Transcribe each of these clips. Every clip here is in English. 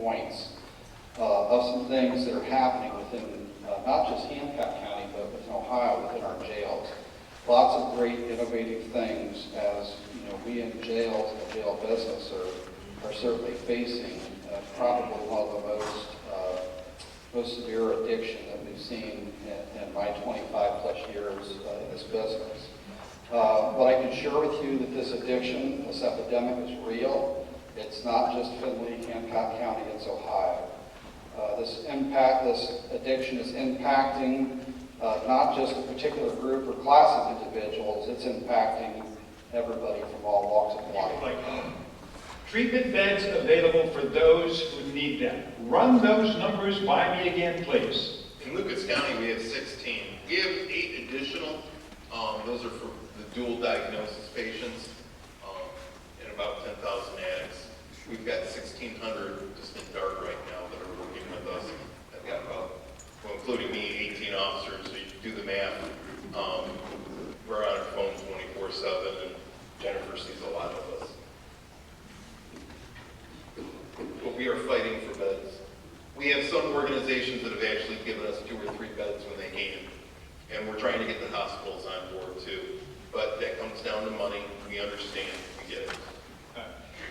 points of some things that are happening within not just Hancock County, but within Ohio, within our jails. Lots of great innovative things as, we in jails, the jail business are certainly facing probably one of the most severe addiction that we've seen in my 25 plus years in this business. But I can share with you that this addiction, this epidemic is real. It's not just Findlay, Hancock County, it's Ohio. This addiction is impacting not just a particular group or class of individuals, it's impacting everybody from all walks of life. Treatment beds available for those who need them. Run those numbers by me again, please. In Lucas County, we have 16. We have 8 additional. Those are for the dual diagnosis patients and about 10,000 addicts. We've got 1,600 just in dark right now that are working with us. I've got about, well, including me, 18 officers, so you can do the math. We're on our phone 24/7, and Jennifer sees a lot of us. But we are fighting for beds. We have some organizations that have actually given us 2 or 3 beds when they can. And we're trying to get the hospitals on board too. But that comes down to money. We understand. We get it.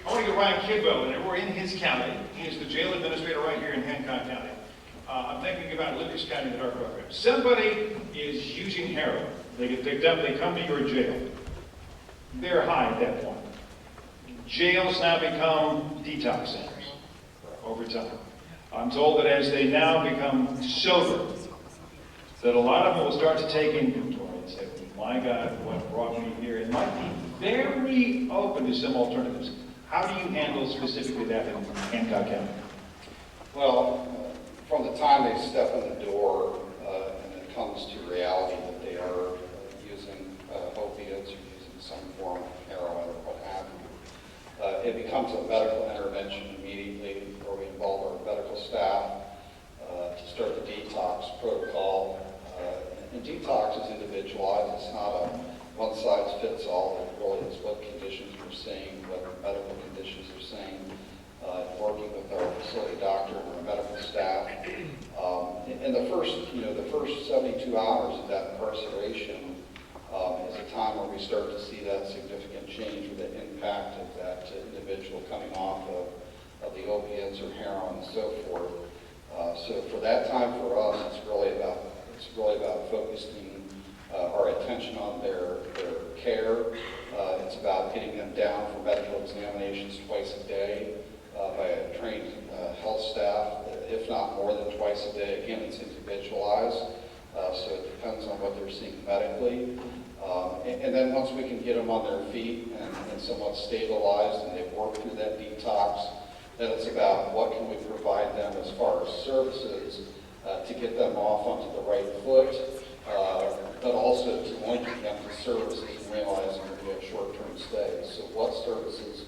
I want to get Ryan Kidwell in there. We're in his county. He is the jail administrator right here in Hancock County. I'm thinking about Lucas County in our program. Somebody is using heroin. They get picked up. They come to your jail. They're high at that point. Jails now become detox centers over time. I'm told that as they now become sober, that a lot of them will start to take inventory and say, my God, what brought me here? And might be very open to some alternatives. How do you handle specifically that in Hancock County? Well, from the time they step in the door and it comes to reality that they are using opiates or using some form of heroin or what have you, it becomes a medical intervention immediately where we involve our medical staff to start the detox protocol. And detox is individualized. It's not a one-size-fits-all. It really is what conditions we're seeing, what medical conditions we're seeing, working with our facility doctor and our medical staff. And the first 72 hours of that incarceration is a time where we start to see that significant change or the impact of that individual coming off of the opiates or heroin and so forth. So for that time for us, it's really about focusing our attention on their care. It's about getting them down for medical examinations twice a day by a trained health staff, if not more than twice a day. Again, it's individualized, so it depends on what they're seeing medically. And then once we can get them on their feet and somewhat stabilized and they've worked through that detox, then it's about what can we provide them as far as services to get them off onto the right foot, but also to link them to services and realizing that we have short-term stays. So what services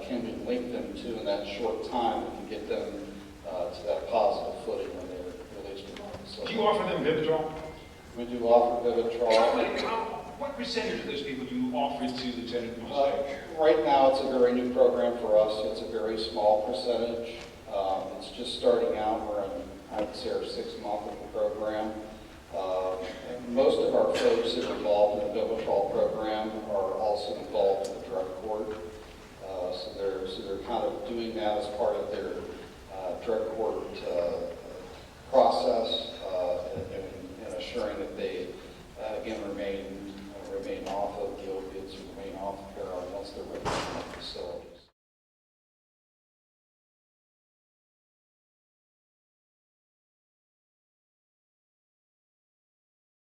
can we link them to in that short time and get them to that positive footing when they're released from our facility. Do you offer them Vivitrol? We do offer Vivitrol. What percentage of those people do you offer to the jail administrator? Right now, it's a very new program for us. It's a very small percentage. It's just starting out. We're in, I would say, our 6-month of the program. Most of our folks that are involved in the Vivitrol program are also involved in the drug court. So they're kind of doing that as part of their drug court process.